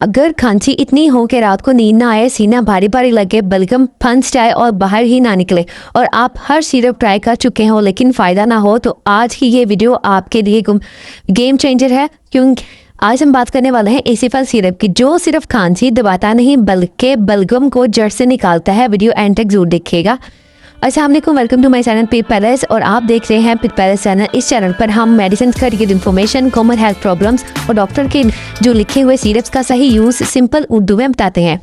अगर खांसी इतनी हो कि रात को नींद ना आए, सीना भारी भारी लगे, बलगम फंस जाए और बाहर ही ना निकले, और आप हर सिरप ट्राई कर चुके हो लेकिन फ़ायदा ना हो, तो आज की ये वीडियो आपके लिए गेम चेंजर है। क्योंकि आज हम बात करने वाले हैं एसीफल सिरप की, जो सिर्फ खांसी दबाता नहीं बल्कि बलगम को जड़ से निकालता है। वीडियो एंड तक जरूर देखिएगा। अस्सलाम वालेकुम, welcome to my channel Pit Palace, और आप देख रहे हैं पिट पैलेस चैनल। इस चैनल पर हम मेडिसिन का related information, common health problems और डॉक्टर के जो लिखे हुए सिरप्स का सही यूज़ सिंपल उर्दू में बताते हैं।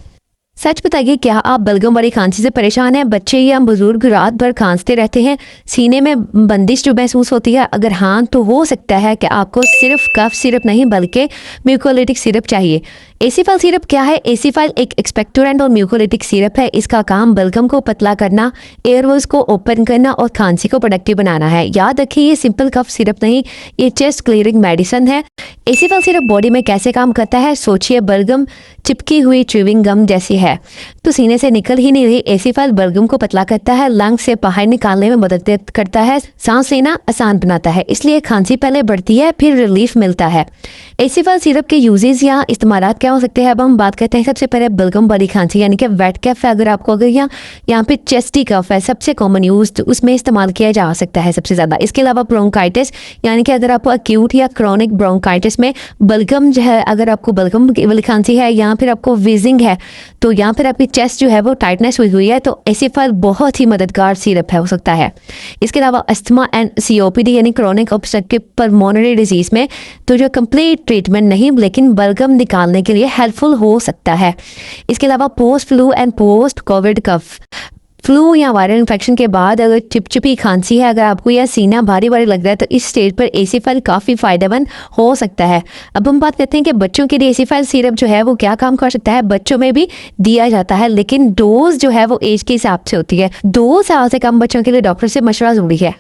सच बताइए, क्या आप बलगम वाली खांसी से परेशान हैं? बच्चे या बुजुर्ग रात भर खांसते रहते हैं, सीने में बंदिश जो महसूस होती है? अगर हाँ, तो हो सकता है कि आपको सिर्फ कफ सिरप नहीं बल्कि म्यूकोलिटिक सिरप चाहिए। एसीफल सिरप क्या है? एसीफल एक एक्सपेक्टोरेंट और म्यूकोलिटिक सिरप है। इसका काम बलगम को पतला करना, एयरवेज को ओपन करना और खांसी को प्रोडक्टिव बनाना है। याद रखिए, ये सिंपल कफ सिरप नहीं, ये चेस्ट क्लियरिंग मेडिसिन है। एसीफल सिरप बॉडी में कैसे काम करता है? सोचिए, बलगम चिपकी हुई च्यूइंग गम जैसी है, तो सीने से निकल ही नहीं रही। एसीफल बलगम को पतला करता है, लंग से बाहर निकालने में मदद करता है, सांस लेना आसान बनाता है। इसलिए खांसी पहले बढ़ती है, फिर रिलीफ मिलता है। एसीफल सिरप के यूजेस या इस्तेमाल क्या हो सकते हैं? अब हम बात करते हैं सबसे पहले बलगम वाली खांसी, यानी कि वेट कफ है। अगर आपको यहाँ पे चेस्टी कफ है, सबसे कॉमन यूज, तो उसमें इस्तेमाल किया जा सकता है सबसे ज़्यादा। इसके अलावा ब्रोंकाइटिस, यानी कि अगर आपको एक्यूट या क्रॉनिक ब्रोंकाइटिस में बलगम जो है, अगर आपको बलगम वाली खांसी है या फिर आपको विजिंग है, तो यहाँ फिर आपकी चेस्ट जो है वो टाइटनेस हुई है, तो एसीफल बहुत ही मददगार सिरप है हो सकता है। इसके अलावा अस्थमा एंड सीओपीडी यानी क्रॉनिक ऑब्स्ट्रक्टिव पल्मोनरी डिजीज में तो जो कंप्लीट ट्रीटमेंट नहीं लेकिन बलगम निकालने के लिए हेल्पफुल हो सकता है। इसके अलावा post flu and post Covid cough, flu या वायरल इन्फेक्शन के बाद अगर चिपचिपी खांसी है, अगर आपको यह सीना भारी भारी लग रहा है, तो इस स्टेज पर एसीफल काफ़ी फायदेमंद हो सकता है। अब हम बात करते हैं कि बच्चों के लिए एसीफल सिरप जो है वो क्या काम कर सकता है। बच्चों में भी दिया जाता है, लेकिन डोज जो है वो एज के हिसाब से होती है। 2 साल से कम बच्चों के लिए डॉक्टर से मशवरा जरूरी है।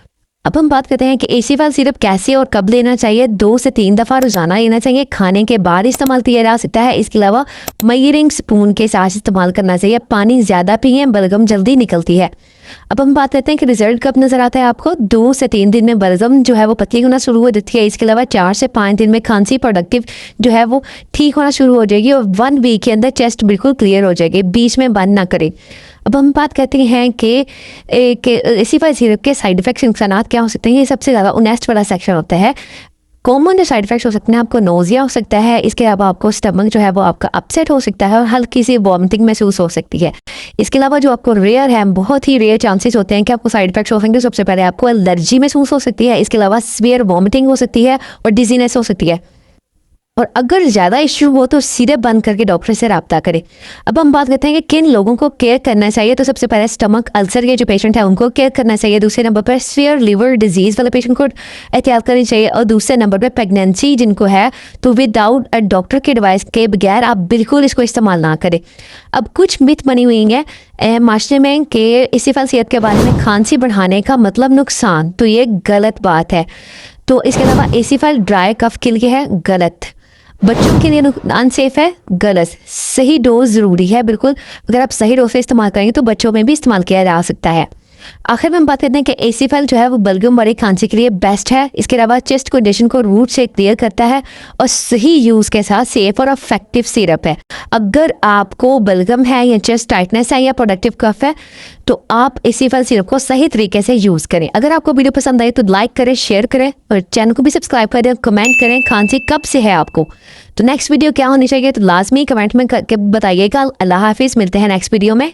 अब हम बात करते हैं कि एसीफल सिरप कैसे और कब लेना चाहिए। 2 से 3 दफ़ा रोजाना लेना चाहिए। खाने के बाद इस्तेमाल किया जा सकता है। इसके अलावा मेजरिंग स्पून के साथ इस्तेमाल करना चाहिए। पानी ज़्यादा पिए, बलगम जल्दी निकलती है। अब हम बात करते हैं कि रिजल्ट कब नजर आता है आपको। 2 से 3 दिन में बलगम जो है वो पतली होना शुरू हो जाती है। इसके अलावा 4 से 5 दिन में खांसी प्रोडक्टिव जो है वो ठीक होना शुरू हो जाएगी, और 1 वीक के अंदर चेस्ट बिल्कुल क्लियर हो जाएगी। बीच में बंद ना करें। अब हम बात करते हैं कि एसीफल सिरप के साइड इफेक्ट्स, नुकसान क्या हो सकते हैं। ये सबसे ज़्यादा ऑनेस्ट वाला सेक्शन होता है। कॉमन जो साइड इफेक्ट्स हो सकते हैं, आपको नोजिया हो सकता है। इसके अलावा आपको स्टमक जो है वो आपका अपसेट हो सकता है और हल्की सी वॉमिटिंग महसूस हो सकती है। इसके अलावा जो आपको रेयर है, बहुत ही रेयर चांसेस होते हैं कि आपको साइड इफेक्ट्स हो सकते हैं। सबसे पहले आपको एलर्जी महसूस हो सकती है। इसके अलावा सीवियर वॉमिटिंग हो सकती है और डिजीनेस हो सकती है। और अगर ज़्यादा इश्यू हो तो सिरप बंद करके डॉक्टर से रब्ता करें। अब हम बात करते हैं कि किन लोगों को केयर करना चाहिए। तो सबसे पहले स्टमक अल्सर के जो पेशेंट है उनको केयर करना चाहिए। दूसरे नंबर पर सीवियर लिवर डिजीज़ वाले पेशेंट को एहतियात करनी चाहिए। और दूसरे नंबर पर प्रेगनेंसी जिनको है, तो विदाउट अ डॉक्टर के एडवाइस के बगैर आप बिल्कुल इसको इस्तेमाल ना करें। अब कुछ मिथ बनी हुई है माशरे में कि एसीफल सिरप के बारे में खांसी बढ़ाने का मतलब नुकसान, तो ये गलत बात है। तो इसके अलावा एसीफल ड्राई कफ के लिए है, गलत। बच्चों के लिए अनसेफ है, गलत। सही डोज ज़रूरी है, बिल्कुल। अगर आप सही डोज से इस्तेमाल करेंगे तो बच्चों में भी इस्तेमाल किया जा सकता है। आखिर में हम बात करते हैं कि एसीफल जो है वो बलगम वाली खांसी के लिए बेस्ट है। इसके अलावा चेस्ट कंडीशन को रूट से क्लियर करता है और सही यूज़ के साथ सेफ और इफेक्टिव सिरप है। अगर आपको बलगम है या चेस्ट टाइटनेस है या प्रोडक्टिव कफ है, तो आप एसीफल सिरप को सही तरीके से यूज़ करें। अगर आपको वीडियो पसंद आए तो लाइक करें, शेयर करें और चैनल को भी सब्सक्राइब करें। कमेंट करें खांसी कब से है आपको, तो नेक्स्ट वीडियो क्या होनी चाहिए तो लाजमी कमेंट में करके बताइएगा। अल्लाह हाफिज़, मिलते हैं नेक्स्ट वीडियो में।